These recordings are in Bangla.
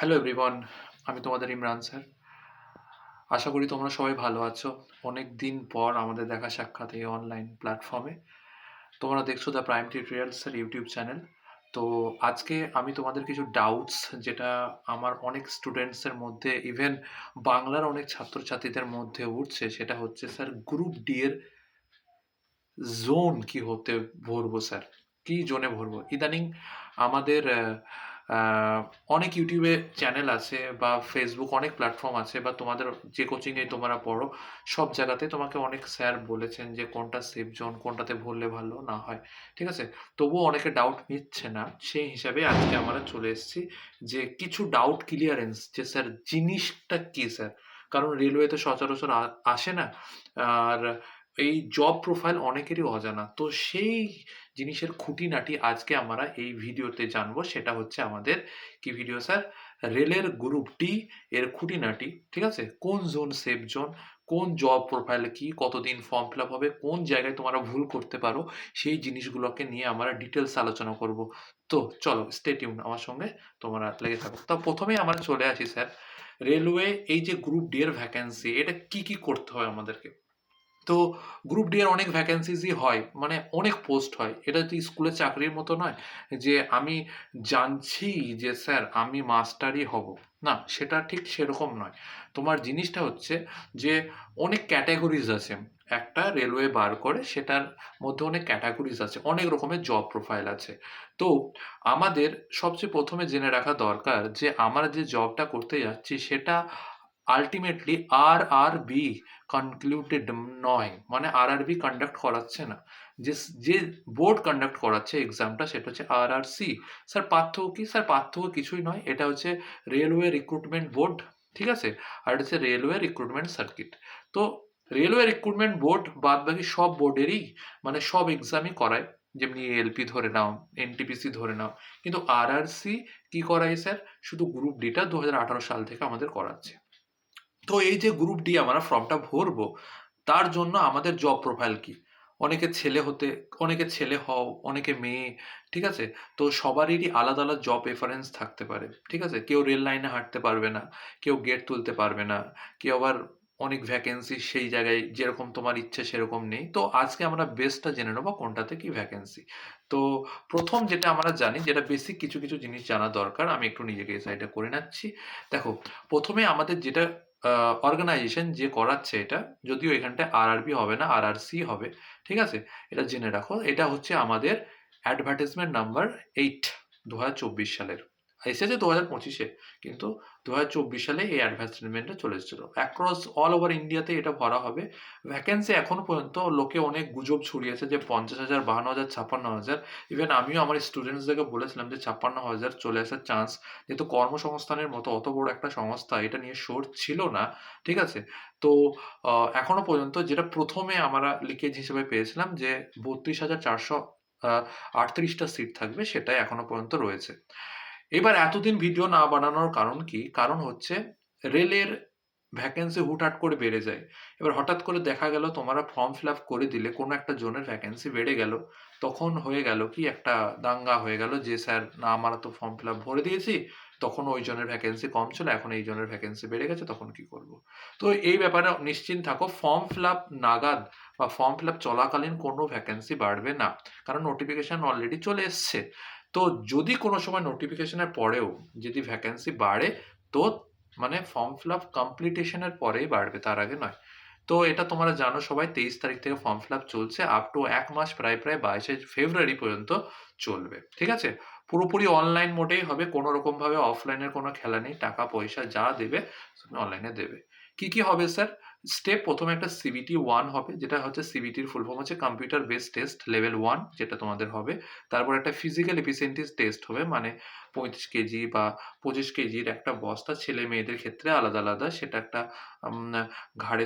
হ্যালো এভরিওয়ান, আমি তোমাদের ইমরান স্যার। আশা করি তোমরা সবাই ভালো আছো। অনেক দিন পর আমাদের দেখা সাক্ষাৎ এই অনলাইন প্ল্যাটফর্মে। তোমরা দেখছো দ্য প্রাইম টিউটোরিয়ালস এর ইউটিউব চ্যানেল। তো আজকে আমি তোমাদের কিছু ডাউটস, যেটা আমার অনেক স্টুডেন্টসের মধ্যে, ইভেন বাংলার অনেক ছাত্রছাত্রীদের মধ্যে উঠছে, সেটা হচ্ছে স্যার গ্রুপ ডি এর জোন কি হতে ভরবো স্যার, কি জোনে ভরবো। ইদানিং আমাদের অনেক ইউটিউবে চ্যানেল আছে বা ফেসবুক অনেক প্ল্যাটফর্ম আছে, বা তোমাদের যে কোচিংয়ে তোমরা পড়ো সব জায়গাতে তোমাকে অনেক স্যার বলেছেন যে কোনটা সেফ জোন, কোনটাতে ভরলে ভালো না হয়। ঠিক আছে, তবুও অনেকে ডাউট নিচ্ছে না। সেই হিসাবে আজকে আমরা চলে এসেছি যে কিছু ডাউট ক্লিয়ারেন্স, যে স্যার জিনিসটা কি স্যার। কারণ রেলওয়েতে সচরাচর আসে না, আর এই জব প্রোফাইল অনেকেরই অজানা। তো সেই জিনিসের খুঁটিনাটি আজকে আমরা এই ভিডিওতে জানবো। সেটা হচ্ছে আমাদের কি ভিডিও স্যার, রেলের গ্রুপ ডি এর খুঁটিনাটি। ঠিক আছে, কোন জোন সেফ জোন, কোন জব প্রোফাইল কি, কতদিন ফর্ম ফিল আপ হবে, কোন জায়গায় তোমরা ভুল করতে পারো, সেই জিনিসগুলোকে নিয়ে আমরা ডিটেলস আলোচনা করব। তো চলো স্টে টিউন আমার সঙ্গে, তোমরা লেগে থাকো। তো প্রথমেই আমরা চলে আসি স্যার, রেলওয়ে এই যে গ্রুপ ডি এর ভ্যাকেন্সি, এটা কি কি করতে হয় আমাদেরকে। তো গ্রুপ ডি এর অনেক ভ্যাকেন্সিজই হয়, মানে অনেক পোস্ট হয়। এটা তো স্কুলের চাকরির মতো নয় যে আমি জানছি যে স্যার আমি মাস্টারই হব। না, সেটা ঠিক সেরকম নয়। তোমার জিনিসটা হচ্ছে যে অনেক ক্যাটাগরিজ আছে। একটা রেলওয়ে বার করে, সেটার মধ্যে অনেক ক্যাটাগরিজ আছে, অনেক রকমের জব প্রোফাইল আছে। তো আমাদের সবচেয়ে প্রথমে জেনে রাখা দরকার যে আমরা যে জবটা করতে যাচ্ছি সেটা আলটিমেটলি RRB কনক্লুডেড নয়, মানে RRB কন্ডাক্ট করাচ্ছে না। যে যে বোর্ড কন্ডাক্ট করাচ্ছে এক্সামটা, সেটা হচ্ছে RRC। স্যার পার্থক্য কি? স্যার পার্থক্য কিছুই নয়, এটা হচ্ছে রেলওয়ে রিক্রুটমেন্ট বোর্ড। ঠিক আছে, আর এটা হচ্ছে রেলওয়ে রিক্রুটমেন্ট সার্কিট। তো রেলওয়ে রিক্রুটমেন্ট বোর্ড বাদ বাকি সব বোর্ডেরই, মানে সব এক্সামই করায়, যেমনি এলপি ধরে নাও, এনটিপিসি ধরে নাও। কিন্তু RRC কি করায় স্যার? শুধু গ্রুপ ডিটা 2018 সাল থেকে আমাদের করাচ্ছে। তো এই যে গ্রুপ ডি আমরা ফর্মটা ভরবো, তার জন্য আমাদের জব প্রোফাইল কি? অনেকে ছেলে হতে, অনেকে ছেলে হও, অনেকে মেয়ে। ঠিক আছে, তো সবারই আলাদা আলাদা জব প্রেফারেন্স থাকতে পারে। ঠিক আছে, কেউ রেল লাইনে হাঁটতে পারবে না, কেউ গেট তুলতে পারবে না, কেউ আবার অনেক ভ্যাকেন্সি সেই জায়গায় যেরকম তোমার ইচ্ছে সেরকম নেই। তো আজকে আমরা বেসটা জেনে নেবো কোনটাতে কি ভ্যাকেন্সি। তো প্রথম যেটা আমরা জানি, যেটা বেসিক কিছু কিছু জিনিস জানা দরকার, আমি একটু নিজেকে এই সাইডে করে নিচ্ছি। দেখো, প্রথমে আমাদের যেটা অর্গানাইজেশন যে করাচ্ছে এটা, যদিও এখানটায় RRB হবে না, RRC হবে। ঠিক আছে, এটা জেনে রাখো। এটা হচ্ছে আমাদের অ্যাডভার্টাইজমেন্ট নাম্বার 8 2024 সালের। এসেছে 2025-এ, কিন্তু 2024 সালে এই অ্যাডভার্টাইজমেন্টটা চলে এসেছিল। অ্যাক্রস অল ওভার ইন্ডিয়াতে এটা ভরা হবে। ভ্যাকেন্সি এখনো পর্যন্ত লোকে অনেক গুজব ছড়িয়েছে যে 50,000, 52,000, 56,000। ইভেন আমিও আমার স্টুডেন্টসদেরকে বলেছিলাম যে 56,000 চলে আসার চান্স, যেহেতু কর্মসংস্থানের মতো অত বড় একটা সংস্থা এটা নিয়ে শোর ছিল না। ঠিক আছে, তো এখনো পর্যন্ত যেটা প্রথমে আমরা লিকেজ হিসেবে পেয়েছিলাম যে 32,438টা সিট থাকবে, সেটাই এখনো পর্যন্ত রয়েছে। এবার এতদিন ভিডিও না বানানোর কারণ কি? কারণ হচ্ছে রেলের ভ্যাকেন্সি হুটহাট করে বেড়ে যায়। এবার হঠাৎ করে দেখা গেল তোমরা ফর্ম ফিল আপ করে দিলে, কোনো একটা জোনের ভ্যাকেন্সি বেড়ে গেল, তখন হয়ে গেল কি একটা দাঙ্গা হয়ে গেল যে স্যার না, আমরা তো ফর্ম ফিল আপ ভরে দিয়েছি, তখন ওই জনের ভ্যাকেন্সি কম ছিল, এখন এই জনের ভ্যাকেন্সি বেড়ে গেছে, তখন কি করব। তো এই ব্যাপারে নিশ্চিন্ত থাকো, ফর্ম ফিল আপ নাগাদ বা ফর্ম ফিল আপ চলাকালীন কোনো ভ্যাকেন্সি বাড়বে না, কারণ নোটিফিকেশন অলরেডি চলে এসছে। তো যদি কোনো সময় নোটিফিকেশনের পরেও যদি ভ্যাকেন্সি বাড়ে, তো মানে ফর্ম ফিল আপ কমপ্লিটেশনের পরেই বাড়বে, তার আগে নয়। তো এটা তোমরা জানো সবাই, 23 তারিখ থেকে ফর্ম ফিল আপ চলছে, আপ টু 1 মাস, প্রায় প্রায় 22শে ফেব্রুয়ারি পর্যন্ত চলবে। ঠিক আছে, পুরোপুরি অনলাইন মোডেই হবে, কোনো রকম ভাবে অফলাইনের কোনো খেলা নেই। টাকা পয়সা যা দেবে তুমি অনলাইনে দেবে। কি কি হবে স্যার? স্টেপ প্রথমে একটা CBT 1 হবে, যেটা হচ্ছে CBTর ফুল ফর্ম হচ্ছে কম্পিউটার বেসড টেস্ট লেভেল 1, যেটা তোমাদের হবে। তারপর একটা ফিজিক্যাল এফিসিয়েন্সি টেস্ট হবে, মানে 35 কেজি বা 25 কেজির একটা বস্তা ছেলে মেয়েদের ক্ষেত্রে আলাদা আলাদা, সেটা একটা ঘাড়ে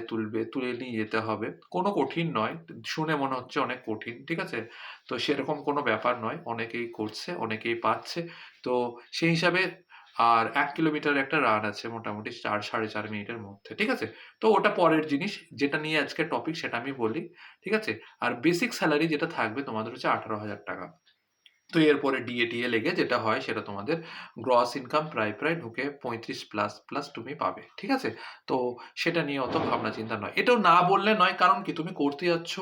তুলে নিয়ে যেতে হবে। কোনো কঠিন নয়, শুনে মনে হচ্ছে অনেক কঠিন। ঠিক আছে, তো সেরকম কোনো ব্যাপার নয়, অনেকেই করছে, অনেকেই পাচ্ছে। তো সেই হিসাবে আর 1 কিলোমিটার একটা রান আছে মোটামুটি 4 সাড়ে 4 মিনিটের মধ্যে। ঠিক আছে, তো ওটা পরের জিনিস, যেটা নিয়ে আজকে টপিক সেটা আমি বলি। ঠিক আছে, আর বেসিক স্যালারি যেটা থাকবে তোমাদের হচ্ছে 18,000 টাকা। তো এরপরে ডিএ লেগে যেটা হয় সেটা তোমাদের গ্রস ইনকাম প্রায় ঢুকে 35 প্লাস প্লাস তুমি পাবে, ঠিক আছে? তো সেটা নিয়ে অত ভাবনা চিন্তা নয়, এটাও না বললে নয়, কারণ কি তুমি করতে যাচ্ছ,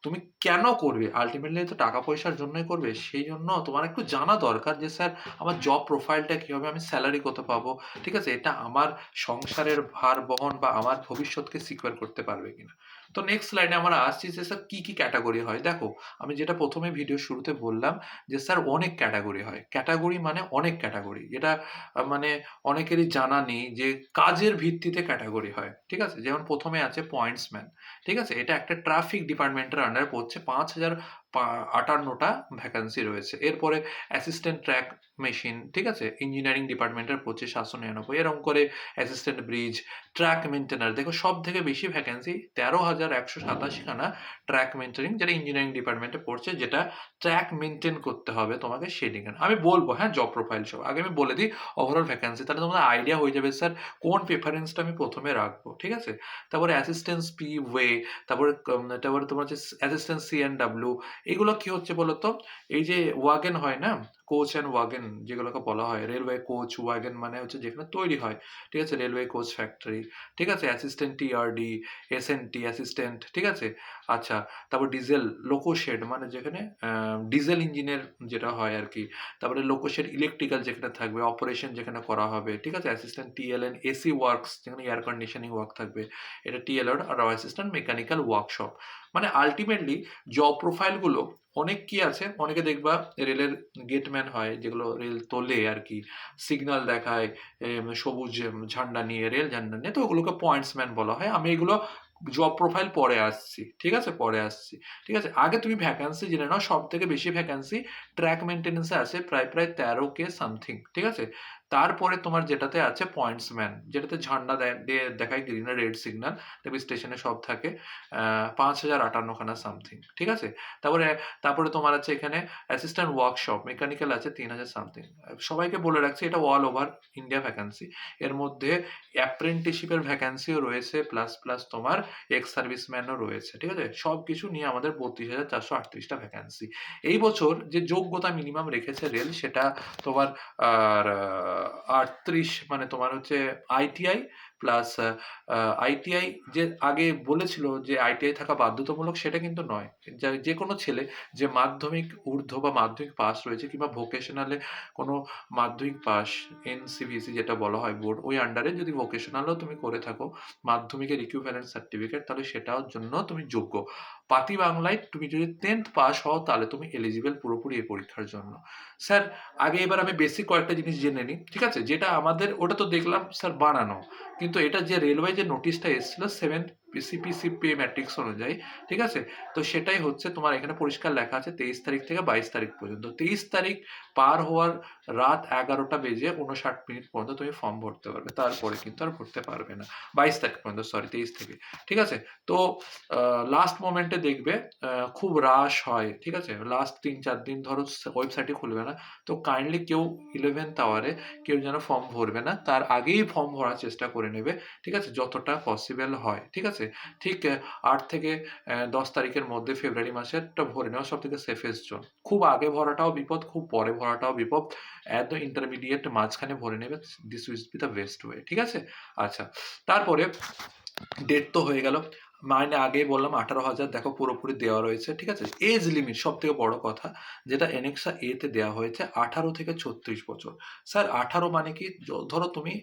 তুমি কেন করবে, আলটিমেটলি তো টাকা পয়সার জন্যই করবে, সেই জন্য তোমার একটু জানা দরকার যে স্যার আমার জব প্রোফাইলটা কি হবে, আমি স্যালারি কত পাবো, ঠিক আছে, এটা আমার সংসারের ভার বহন বা আমার ভবিষ্যৎকে সিকিউর করতে পারবে কিনা। তো নেক্সট লাইনে আমরা আসছি যে স্যার কি কি ক্যাটাগরি হয়। দেখো, আমি যেটা প্রথমে ভিডিও শুরুতে বললাম যে স্যার অনেক ক্যাটাগরি হয়, ক্যাটাগরি মানে অনেক ক্যাটাগরি, এটা মানে অনেকেরই জানা নেই যে কাজের ভিত্তিতে ক্যাটাগরি হয়, ঠিক আছে? যেমন প্রথমে আছে পয়েন্টসম্যান, ঠিক আছে, এটা একটা ট্রাফিক ডিপার্টমেন্টের আন্ডারে পড়ছে, 5058টা ভ্যাকান্সি রয়েছে। এরপরে অ্যাসিস্ট্যান্ট ট্র্যাক মেশিন, ঠিক আছে, ইঞ্জিনিয়ারিং ডিপার্টমেন্টের পড়ছে 799, এরকম করে অ্যাসিস্ট্যান্ট ব্রিজ, ট্র্যাক মেনটেনার, দেখো সব থেকে বেশি ভ্যাকান্সি 13,187খানা ট্র্যাক মেনটেনিং, যেটা ইঞ্জিনিয়ারিং ডিপার্টমেন্টে পড়ছে, যেটা ট্র্যাক মেনটেন করতে হবে তোমাকে শেডিং এর। আমি বলবো হ্যাঁ জব প্রোফাইল সব, আগে আমি বলে দিই ওভারঅল ভ্যাকান্সি, তাহলে তোমাদের আইডিয়া হয়ে যাবে স্যার কোন প্রেফারেন্সটা আমি প্রথমে রাখবো, ঠিক আছে? তারপরে অ্যাসিস্ট্যান্ট পি ওয়ে, তারপরে তোমার হচ্ছে অ্যাসিস্ট্যান্ট সিএনডব্লিউ, এগুলো কি হচ্ছে বলতো, এই যে ওয়াগন হয় না, কোচ অ্যান্ড ওয়াগন যেগুলোকে বলা হয়, রেলওয়ে কোচ ওয়াগন মানে হচ্ছে যেখানে তৈরি হয়, ঠিক আছে, রেলওয়ে কোচ ফ্যাক্টরি, ঠিক আছে, অ্যাসিস্ট্যান্ট টিআরডি, এসএনটি অ্যাসিস্ট্যান্ট, ঠিক আছে, আচ্ছা, তারপর ডিজেল লোকোশেড মানে যেখানে ডিজেল ইঞ্জিনের যেটা হয় আর কি, তারপরে লোকোশেড ইলেকট্রিক্যাল যেখানে থাকবে, অপারেশন যেখানে করা হবে, ঠিক আছে, অ্যাসিস্ট্যান্ট টিএলএন এসি ওয়ার্কস যেখানে এয়ার কন্ডিশনিং ওয়ার্ক থাকবে, এটা টিএলএন, আর অ্যাসিস্ট্যান্ট মেকানিক্যাল ওয়ার্কশপ। মানে আলটিমেটলি জব প্রোফাইলগুলো অনেক কি আছে, অনেকে দেখবা রেলের গেটম্যান হয়, যেগুলো রেল তোলে আর কি, সিগন্যাল দেখায়, সবুজ ঝান্ডা নিয়ে, রেল ঝান্ডা নিয়ে, তো ওগুলোকে পয়েন্টসম্যান বলা হয়। আমি এগুলো জব প্রোফাইল পরে আসছি, ঠিক আছে, পরে আসছি, ঠিক আছে, আগে তুমি ভ্যাকান্সি জেনে নাও। সব থেকে বেশি ভ্যাকান্সি ট্র্যাক মেনটেন্যান্সে আছে, প্রায় 13K সামথিং, ঠিক আছে। তারপরে তোমার যেটাতে আছে পয়েন্টসম্যান, যেটাতে ঝান্ডা দিয়ে দেখায়, গ্রিন আর রেড সিগন্যাল, দেখবি স্টেশনে সব থাকে, 5,058খানা সামথিং, ঠিক আছে। তারপরে তারপরে তোমার আছে এখানে অ্যাসিস্ট্যান্ট ওয়ার্কশপ মেকানিক্যাল আছে 3,000 সামথিং। সবাইকে বলে রাখছি এটা অল ওভার ইন্ডিয়া ভ্যাকান্সি, এর মধ্যে অ্যাপ্রেন্টিসশিপের ভ্যাকান্সিও রয়েছে, প্লাস প্লাস তোমার এক্স সার্ভিসম্যানও রয়েছে, ঠিক আছে। সব কিছু নিয়ে আমাদের 32,438টা ভ্যাকান্সি। এই বছর যে যোগ্যতা মিনিমাম রেখেছে রেল, সেটা তোমার আর 38, মানে তোমার হচ্ছে আইটিআই প্লাস আইটিআই, যে আগে বলেছিল যে আইটিআই থাকা বাধ্যতামূলক, সেটা কিন্তু নয়। যে কোনো ছেলে যে মাধ্যমিক ঊর্ধ্ব বা মাধ্যমিক পাস রয়েছে, কিংবা ভোকেশনালে কোনো মাধ্যমিক পাস, এনসিভিসি যেটা বলা হয় বোর্ড, ওই আন্ডারে যদি ভোকেশনালও তুমি করে থাকো, মাধ্যমিকের ইকুইভ্যালেন্ট সার্টিফিকেট, তাহলে সেটার জন্য তুমি যোগ্য। পাতি বাংলায় তুমি যদি 10th পাস হও, তাহলে তুমি এলিজিবল পুরোপুরি এই পরীক্ষার জন্য। স্যার আগে এবার আমি বেসিক কয়েকটা জিনিস জেনে নিই, ঠিক আছে, যেটা আমাদের ওটা তো দেখলাম স্যার বানানো, কিন্তু এটা যে রেলওয়ে যে নোটিশটা এসেছিল 7th সিপিসি পে ম্যাট্রিক্স অনুযায়ী, ঠিক আছে, তো সেটাই হচ্ছে তোমার এখানে পরিষ্কার লেখা আছে 23 তারিখ থেকে 22 তারিখ পর্যন্ত। 23 তারিখ পার হওয়ার রাত 11টা বেজে 59 মিনিট পর্যন্ত তুমি ফর্ম ভরতে পারবে, তারপরে কিন্তু আর ভরতে পারবে না। 22 তারিখ পর্যন্ত, সরি 23 থেকে, ঠিক আছে। তো লাস্ট মোমেন্টে দেখবে খুব রাশ হয়, ঠিক আছে, লাস্ট 3-4 দিন ধরো ওয়েবসাইটই খুলবে না। তো কাইন্ডলি কেউ 11th আওয়ারে কেউ যেন ফর্ম ভরবে না, তার আগেই ফর্ম ভরার চেষ্টা করে নেবে, ঠিক আছে, যতটা পসিবল হয়, ঠিক আছে। ঠিক 8 থেকে 10 তারিখের মধ্যে ফেব্রুয়ারি মাসেরটা ভরে নেওয়া সব থেকে সেফেস্ট জোন। খুব আগে ভরাটাও বিপদ, খুব পরে ভরাটাও বিপদ, একদম ইন্টারমিডিয়েট মাঝখানে ভরে নেবে, this will be the best way, ঠিক আছে। আচ্ছা, তারপরে ডেট তো হয়ে গেল, মাইনে আগেই বললাম 18,000, দেখো পুরোপুরি দেওয়া রয়েছে, ঠিক আছে। এজ লিমিট সব থেকে বড় কথা, যেটা এনেক্সা এ তে দেওয়া হয়েছে 18 থেকে 36 বছর। স্যার 18 মানে কি, ধরো তুমি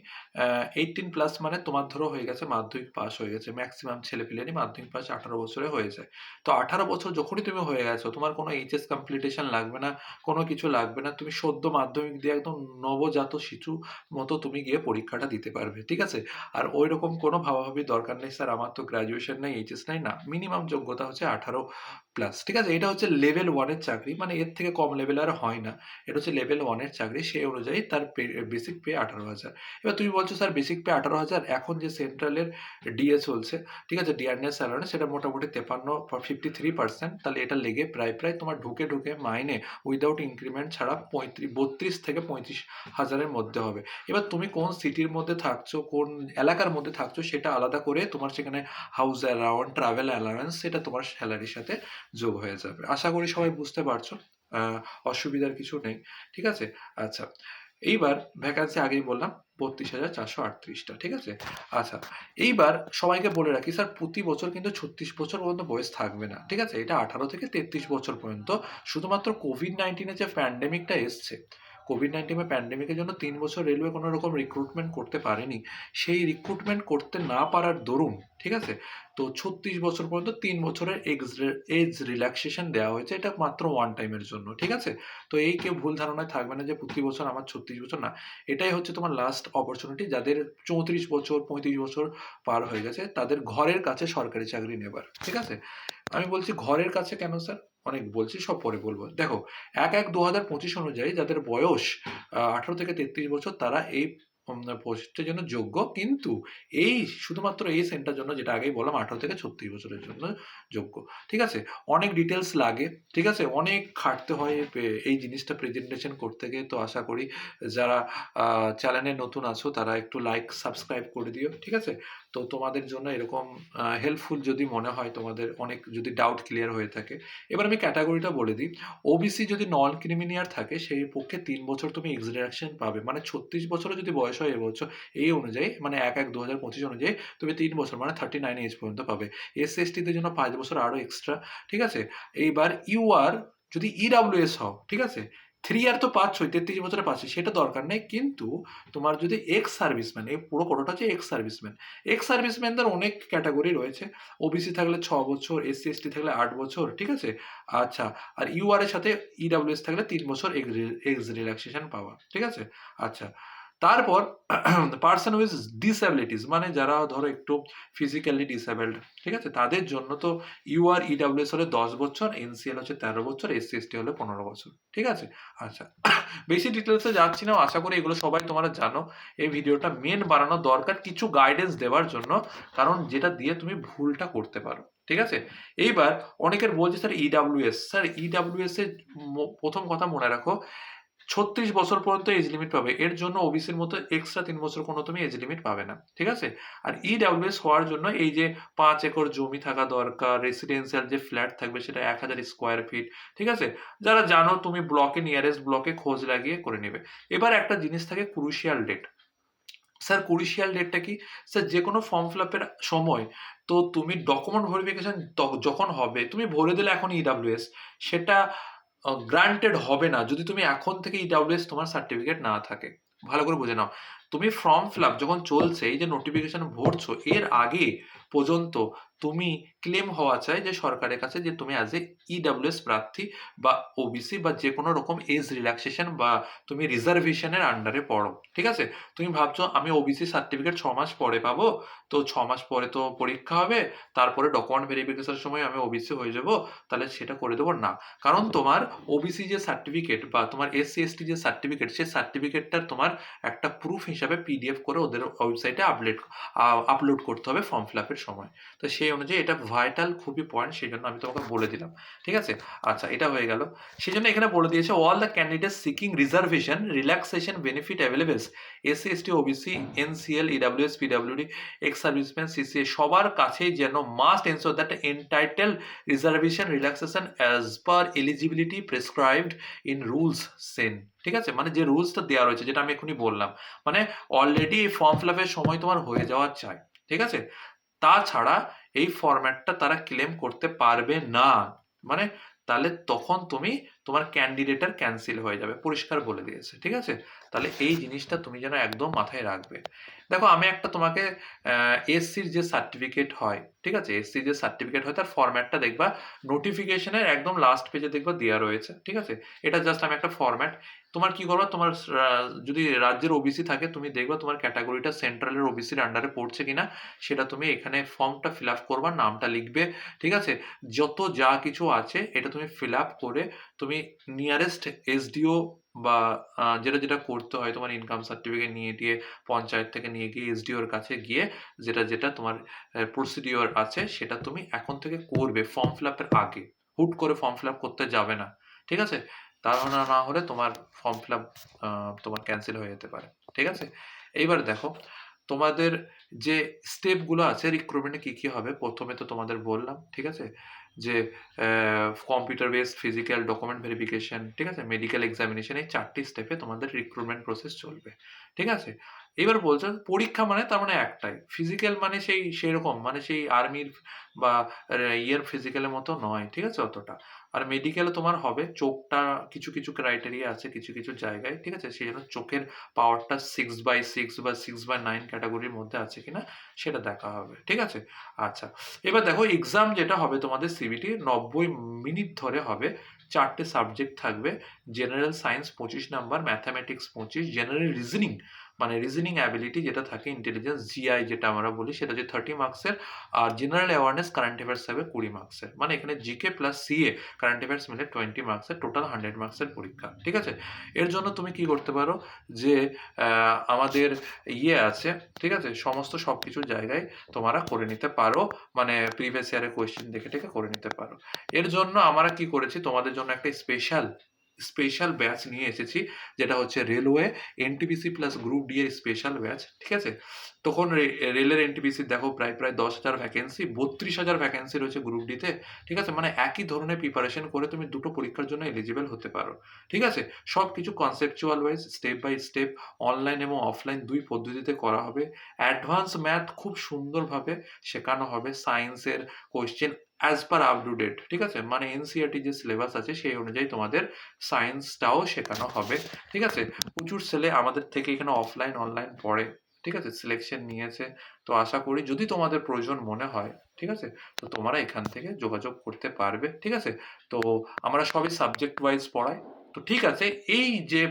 18 প্লাস, মানে তোমার ধরো হয়ে গেছে মাধ্যমিক পাস হয়ে গেছে, ম্যাক্সিমাম ছেলেপিলেরই মাধ্যমিক পাস 18 বছরে হয়ে যায়। তো 18 বছর যখনই তুমি হয়ে গেছো, তোমার কোনো এইচএস কমপ্লিটেশন লাগবে না, কোনো কিছু লাগবে না, তুমি সদ্য মাধ্যমিক দিয়ে একদম নবজাত শিশু মতো তুমি গিয়ে পরীক্ষাটা দিতে পারবে, ঠিক আছে। আর ওই রকম কোনো ভাবাভাবি দরকার নেই স্যার আমার তো গ্র্যাজুয়েশন নেই, এইচএস নেই, না, মিনিমাম যোগ্যতা হচ্ছে 18 প্লাস, ঠিক আছে। এটা হচ্ছে লেভেল 1-এর চাকরি, মানে এর থেকে কম লেভেল আর হয় না, এটা হচ্ছে লেভেল 1-এর চাকরি, সেই অনুযায়ী তার বেসিক পে 18,000। এবার তুমি বলছো স্যার বেসিক পে 18,000, এখন যে সেন্ট্রালের ডিএ চলছে, ঠিক আছে, ডিয়ারনেস স্যালারি, সেটা মোটামুটি 53%, তাহলে এটা লেগে প্রায় তোমার ঢুকে ঢুকে মাইনে উইদাউট ইনক্রিমেন্ট ছাড়া 32 থেকে 35,000-এর মধ্যে হবে। এবার তুমি কোন সিটির মধ্যে থাকছো, কোন এলাকার মধ্যে থাকছো, সেটা আলাদা করে তোমার সেখানে হাউস অ্যালাউন্স, ট্রাভেল অ্যালাউন্স, সেটা তোমার স্যালারির সাথে যোগ হয়ে যাবে। আশা করি সবাই বুঝতে পারছো। অসুবিধার কিছু নেই, ঠিক আছে? আচ্ছা, এইবার ভ্যাকান্সি আগেই বললাম ৩২,৪৩৮টা, ঠিক আছে? আচ্ছা, এইবার সবাইকে বলে রাখি স্যার প্রতি বছর কিন্তু ৩৬ বছর পর্যন্ত বয়স থাকবে না, ঠিক আছে? এটা ১৮ থেকে ৩৩ বছর পর্যন্ত। শুধুমাত্র কোভিড-১৯ যে প্যান্ডেমিকটা এসছে, কোভিড-১৯ প্যান্ডেমিকের জন্য ৩ বছর রেলওয়ে কোনো রকম রিক্রুটমেন্ট করতে পারেনি। সেই রিক্রুটমেন্ট করতে না পারার দরুন, ঠিক আছে? তো ৩৬ বছর পর্যন্ত ৩ বছরের এজ রিল্যাক্সেশন দেওয়া হয়েছে। এটা মাত্র ওয়ান টাইমের জন্য, ঠিক আছে? তো এই কেউ ভুল ধারণায় থাকবে না যে প্রতি বছর আমার ৩৬ বছর, না। এটাই হচ্ছে তোমার লাস্ট অপরচুনিটি যাদের ৩৪ বছর, ৩৫ বছর পার হয়ে গেছে তাদের ঘরের কাছে সরকারি চাকরি নেবার, ঠিক আছে? আমি বলছি ঘরের কাছে কেন স্যার? অনেক বলছি, সব পরে বলবো। দেখো, ১/১/২০২৫ অনুযায়ী যাদের বয়স ১৮ থেকে ৩৩ বছর তারা এই পোস্টের জন্য যোগ্য। কিন্তু এই শুধুমাত্র এই সেন্টার জন্য, যেটা আগেই বললাম, ১৮ থেকে ৩৬ বছরের জন্য যোগ্য, ঠিক আছে? অনেক ডিটেলস লাগে, ঠিক আছে? অনেক খাটতে হয় এই জিনিসটা প্রেজেন্টেশন করতে গিয়ে। তো আশা করি যারা চ্যানেলে নতুন আছো তারা একটু লাইক, সাবস্ক্রাইব করে দিও, ঠিক আছে? তো তোমাদের জন্য এরকম হেল্পফুল যদি মনে হয়, তোমাদের অনেক যদি ডাউট ক্লিয়ার হয়ে থাকে। এবার আমি ক্যাটাগরিটা বলে দিই। ওবিসি যদি নন ক্রিমিনিয়ার থাকে সেই পক্ষে ৩ বছর তুমি এক্সটেনশন পাবে। মানে ৩৬ বছরও যদি বয়স হয় এবছর, এই অনুযায়ী মানে ১/১/২০২৫ অনুযায়ী তুমি ৩ বছর মানে 39 এজ পর্যন্ত পাবে। এসসি/এসটিদের জন্য ৫ বছর আরো এক্সট্রা, ঠিক আছে? এইবার ইউআর যদি ইডব্লিউএস হও, ঠিক আছে? 3 ইয়ার তো পাচ্ছই, ৩৩ বছরে পাচ্ছি, সেটা দরকার নেই। কিন্তু তোমার যদি এক্স সার্ভিসম্যান, এই পুরো কোটাটা হচ্ছে এক্স সার্ভিসম্যান। এক্স সার্ভিসম্যানদের অনেক ক্যাটাগরি রয়েছে। ওবিসি থাকলে ৬ বছর, এসসি/এসটি থাকলে ৮ বছর, ঠিক আছে? আচ্ছা, আর ইউআর এর সাথে ইডব্লিউএস থাকলে ৩ বছর এক্স রিল্যাক্সেশন পাওয়া, ঠিক আছে? আচ্ছা, তারপর পার্সন উইথ ডিসএবিলিটিস, মানে যারা ধরো একটু ফিজিক্যালি ডিসেবলড, ঠিক আছে? তাদের জন্য তো ইউআর ইডব্লিউএস হলে ১০ বছর, এনসিএল হচ্ছে ১৩ বছর, এসসি/এসটি হলে ১৫ বছর, ঠিক আছে? আচ্ছা, বেশি ডিটেলসে যাচ্ছি না, আশা করি এগুলো সবাই তোমরা জানো। এই ভিডিওটা মেন বানানো দরকার কিছু গাইডেন্স দেওয়ার জন্য, কারণ যেটা দিয়ে তুমি ভুলটা করতে পারো, ঠিক আছে? এইবার অনেকের বলছে স্যার ইডব্লিউএস, স্যার ইডব্লিউএস এর প্রথম কথা মনে রাখো ৩৬ বছর পর্যন্ত এজ লিমিট পাবে। এর জন্য ওবিসির মতো এক্সট্রা ৩ বছর কোনো তুমি এজ লিমিট পাবে না, ঠিক আছে? আর ইডব্লিউএস হওয়ার জন্য এই যে ৫ একর জমি থাকা দরকার, রেসিডেন্সিয়াল যে ফ্ল্যাট থাকবে সেটা ১,০০০ স্কোয়ার ফিট, ঠিক আছে? যারা জানো তুমি ব্লকে, নিয়ারেস্ট ব্লকে খোঁজ লাগিয়ে করে নেবে। এবার একটা জিনিস থাকে ক্রুশিয়াল ডেট। স্যার ক্রুশিয়াল ডেটটা কি? স্যার যেকোনো ফর্ম ফিল আপের সময় তো তুমি ডকুমেন্ট ভেরিফিকেশন যখন হবে, তুমি ভরে দিলে এখন ইডব্লিউএস, সেটা গ্রান্টেড হবে না যদি তুমি এখন থেকে ইডব্লিউএস তোমার সার্টিফিকেট না থাকে। ভালো করে বুঝে নাও। তুমি ফর্ম ফিল আপ যখন চলছে, এই যে নোটিফিকেশন ভরছো, এর আগে পর্যন্ত তুমি ক্লেম হওয়া চাই যে সরকারের কাছে যে তুমি অ্যাজ এ ইডব্লিউএস প্রার্থী বা ওবিসি বা যে কোনো রকম এজ রিল্যাক্সেশন বা তুমি রিজার্ভেশনের আন্ডারে পড়ো, ঠিক আছে? তুমি ভাবছো আমি ওবিসি সার্টিফিকেট ৬ মাস পরে পাবো, তো ৬ মাস পরে তো পরীক্ষা হবে, তারপরে ডকুমেন্ট ভেরিফিকেশনের সময় আমি ওবিসি হয়ে যাব, তাহলে সেটা করে দেবো না। কারণ তোমার ওবিসি যে সার্টিফিকেট বা তোমার এসসি/এসটি যে সার্টিফিকেট, সেই সার্টিফিকেটটা তোমার একটা প্রুফ হিসাবে পিডিএফ করে ওদের ওয়েবসাইটে আপলোড করতে হবে ফর্ম ফিল আপের সময়। তো সেই অনুযায়ী এটা ভাইটাল, খুবই পয়েন্ট, সেই জন্য আমি তোমাকে বলে দিলাম, ঠিক আছে? আচ্ছা, এটা হয়ে গেল। সেই জন্য এখানে বলে দিয়েছে all the candidates seeking reservation relaxation benefit availables, SC ST, OBC, NCL, EWS, PWD, ex serviceman, CCA, সবার কাছেই যেন must ensure that entitle reservation relaxation as per eligibility prescribed in rules সেন, ঠিক আছে? মানে যে রুলসটা দেওয়া রয়েছে, যেটা আমি এখনই বললাম, মানে অলরেডি ফর্ম ফিল আপের সময় তোমার হয়ে যাওয়া চাই, ঠিক আছে? তাছাড়া এই ফরম্যাটটা তারা ক্লেম করতে পারবে না। মানে তাহলে তখন তুমি তোমার ক্যান্ডিডেটের ক্যান্সেল হয়ে যাবে, পরিষ্কার বলে দিয়েছে, ঠিক আছে? তাহলে এই জিনিসটা তুমি যেন একদম মাথায় রাখবে। দেখো, আমি একটা তোমাকে এসসির যে সার্টিফিকেট হয়, ঠিক আছে? এসসির যে সার্টিফিকেট হয় তার ফরম্যাটটা দেখবা, নোটিফিকেশনের একদম লাস্ট পেজে দেখবা দেওয়া রয়েছে, ঠিক আছে? এটা জাস্ট আমি একটা ফরম্যাট, তোমার কি করবা, তোমার যদি রাজ্যের ওবিসি থাকে তুমি দেখবা তোমার ক্যাটাগরিটা সেন্ট্রালের ওবিসির আন্ডারে পড়ছে কিনা, সেটা তুমি এখানে ফর্মটা ফিল আপ করবা, নামটা লিখবে, ঠিক আছে? যত যা কিছু আছে এটা তুমি ফিল আপ করে তুমি নিয়ারেস্ট এসডিও বা যেটা যেটা করতে হয়, তোমার ইনকাম সার্টিফিকেট নিয়ে গিয়ে পঞ্চায়েত থেকে নিয়ে গিয়ে এসডিওর কাছে গিয়ে যেটা যেটা তোমার প্রসিডিওর আছে সেটা তুমি এখন থেকে করবে ফর্ম ফিল আপের আগে। হুট করে ফর্ম ফিল আপ করতে যাবে না, ঠিক আছে? তা না হলে তোমার ফর্ম ফিল আপ তোমার ক্যান্সেল হয়ে যেতে পারে, ঠিক আছে? এইবার দেখো, তোমাদের যে স্টেপগুলো আছে রিক্রুটমেন্টে কি কি হবে, প্রথমে তো তোমাদের বললাম, ঠিক আছে? যে computer based physical document verification, ঠিক আছে, মেডিকেল এক্সামিনেশন, এই 4টি স্টেপে তোমাদের রিক্রুটমেন্ট প্রসেস চলবে, ঠিক আছে। এবার বলছে পরীক্ষা মানে তার মানে একটাই, ফিজিক্যাল মানে সেরকম মানে সেই আর্মির বা ইয়ের ফিজিক্যালের মতো নয়, ঠিক আছে, অতটা। আর মেডিকেলে তোমার হবে চোখটা, কিছু কিছু ক্রাইটেরিয়া আছে কিছু কিছু জায়গায়, ঠিক আছে, সেই জন্য চোখের পাওয়ারটা 6/6 বা 6/9 ক্যাটাগরির মধ্যে আছে কিনা সেটা দেখা হবে, ঠিক আছে। আচ্ছা, এবার দেখো এক্সাম যেটা হবে তোমাদের সিবিটি 90 মিনিট ধরে হবে, 4টে সাবজেক্ট থাকবে, general science 25 number, mathematics 25, general reasoning মানে রিজনিং অ্যাবিলিটি যেটা থাকে, ইন্টেলিজেন্স জিআই যেটা আমরা বলি, সেটা হচ্ছে 30 মার্কসের। আর জেনারেল অ্যাওয়ারনেস কারেন্ট অ্যাফেয়ার্স হবে 20 মার্কসের, মানে এখানে GK plus CA current affairs মিলে 20 মার্কসের, টোটাল 100 মার্কসের পরীক্ষা, ঠিক আছে। এর জন্য তুমি কি করতে পারো যে আমাদের ইয়ে আছে, ঠিক আছে, সমস্ত সবকিছু জায়গায় তোমরা করে নিতে পারো, মানে প্রিভিয়াস ইয়ারের কোয়েশ্চেন দেখে টেকে করে নিতে পারো। এর জন্য আমরা কি করেছি, তোমাদের জন্য একটা স্পেশাল স্পেশাল ব্যাচ নিয়ে এসেছি, যেটা হচ্ছে railway NTPC plus group D এর স্পেশাল ব্যাচ, ঠিক আছে। তখন রেলের এনটিপিসি দেখো প্রায় 10,000 ভ্যাকেন্সি, 32,000 ভ্যাকেন্সি রয়েছে গ্রুপ ডিতে, ঠিক আছে, মানে একই ধরনের প্রিপারেশন করে তুমি দুটো পরীক্ষার জন্য এলিজিবল হতে পারো, ঠিক আছে। সব কিছু conceptual wise step by step online এবং অফলাইন দুই পদ্ধতিতে করা হবে। অ্যাডভান্স ম্যাথ খুব সুন্দরভাবে শেখানো হবে, সায়েন্সের question as per up to date, ঠিক আছে, মানে এনসিইআরটি যে সিলেবাস আছে সেই অনুযায়ী তোমাদের সায়েন্সটাও শেখানো হবে, ঠিক আছে। প্রচুর ছেলে আমাদের থেকে এখানে অফলাইন অনলাইন পড়ে, ঠিক আছে, সিলেকশন নিয়েছে। তো আশা করি যদি তোমাদের প্রয়োজন মনে হয়, ঠিক আছে, তো তোমরা এখান থেকে যোগাযোগ করতে পারবে, ঠিক আছে। তো আমরা সবই সাবজেক্ট ওয়াইজ পড়াই। তো ঠিক আছে, এই যে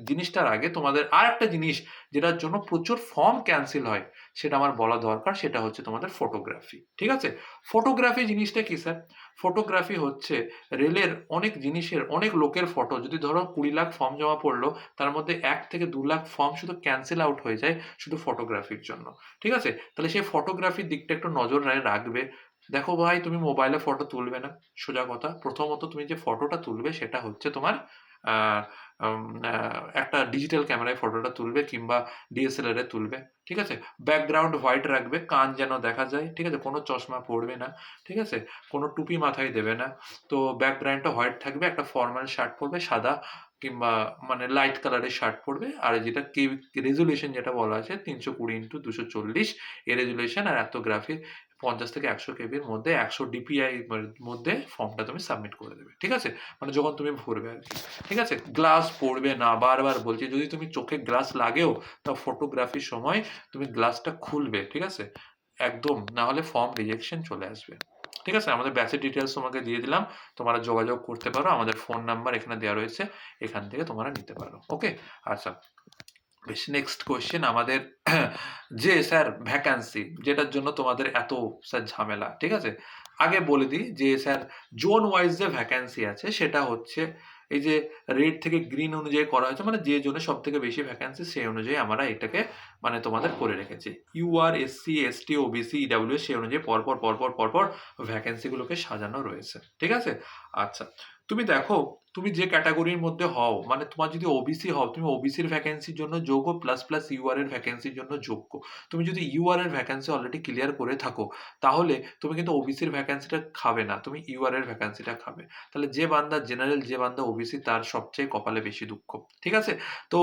জিনিসটার আগে তোমাদের আর একটা জিনিস যেটার জন্য প্রচুর ফর্ম ক্যান্সেল হয় সেটা আমার বলা দরকার, সেটা হচ্ছে তোমাদের ফটোগ্রাফি, ঠিক আছে। ফটোগ্রাফি জিনিসটা কি স্যার? ফটোগ্রাফি হচ্ছে রেলের অনেক জিনিসের, অনেক লোকের ফটো, যদি ধরো 20 লাখ ফর্ম জমা পড়লো, তার মধ্যে 1 থেকে 2 লাখ ফর্ম শুধু ক্যান্সেল আউট হয়ে যায় শুধু ফটোগ্রাফির জন্য, ঠিক আছে। তাহলে সেই ফটোগ্রাফির দিকটা একটু নজর রাখবে। দেখো ভাই, তুমি মোবাইলে ফটো তুলবে না, সোজা কথা। প্রথমত তুমি যে ফটোটা তুলবে সেটা হচ্ছে তোমার আহ, একটা ডিজিটাল ক্যামেরায় ফটোটা তুলবে কিংবা ডিএসএলআর এ তুলবে, ঠিক আছে। ব্যাকগ্রাউন্ড হোয়াইট রাখবে, কান যেন দেখা যায়, ঠিক আছে, কোনো চশমা পরবে না, ঠিক আছে, কোনো টুপি মাথায় দেবে না। তো ব্যাকগ্রাউন্ডটা হোয়াইট থাকবে, একটা ফর্মাল শার্ট পরবে সাদা কিংবা মানে লাইট কালারের শার্ট পরবে, আর যেটা কি রেজুলেশন যেটা বলা আছে 320x240 এ রেজুলেশন, আর এত গ্রাফিক 50 থেকে 100 কেবির মধ্যে 100 ডিপিআই মধ্যে ফর্মটা তুমি সাবমিট করে দেবে, ঠিক আছে, মানে যখন তুমি ভরবে আর কি, ঠিক আছে। গ্লাস পরবে না, বারবার বলছি, যদি তুমি চোখে গ্লাস লাগেও তা ফটোগ্রাফির সময় তুমি গ্লাসটা খুলবে, ঠিক আছে, একদম, না হলে ফর্ম রিজেকশন চলে আসবে, ঠিক আছে। আমাদের ব্যাচের ডিটেলস তোমাকে দিয়ে দিলাম, তোমরা যোগাযোগ করতে পারো, আমাদের ফোন নাম্বার এখানে দেওয়া রয়েছে, এখান থেকে তোমরা নিতে পারো, ওকে। আচ্ছা, বেশ, নেক্সট কোয়েশ্চেন আমাদের যে স্যার ভ্যাকান্সি যেটার জন্য তোমাদের এত স্যার ঝামেলা, ঠিক আছে। আগে বলে দিই যে স্যার জোন ওয়াইজ যে ভ্যাকান্সি আছে সেটা হচ্ছে এই যে রেড থেকে গ্রিন অনুযায়ী করা হয়েছে, মানে যে জোনে সব থেকে বেশি ভ্যাকান্সি সেই অনুযায়ী আমরা এটাকে মানে তোমাদের করে রেখেছি। UR, SC, ST, OBC, EWS সেই অনুযায়ী পরপর পরপর পরপর ভ্যাকান্সিগুলোকে সাজানো রয়েছে, ঠিক আছে। আচ্ছা, তুমি দেখো, তুমি যে ক্যাটাগরির মধ্যে হও, মানে তোমার যদি ওবিসি হও, তুমি ওবিসির ভ্যাকেন্সির জন্য যোগ্য, প্লাস প্লাস ইউআর এর ভ্যাকেন্সির জন্য যোগ্য। তুমি যদি ইউআর এর ভ্যাকেন্সি অলরেডি ক্লিয়ার করে থাকো, তাহলে তুমি কিন্তু ওবিসির ভ্যাকেন্সিটা খাবে না, তুমি ইউআর এর ভ্যাকেন্সিটা খাবে। তাহলে যে বান্দা জেনারেল, যে বান্দা ওবিসি, তার সবচেয়ে কপালে বেশি দুঃখ, ঠিক আছে। তো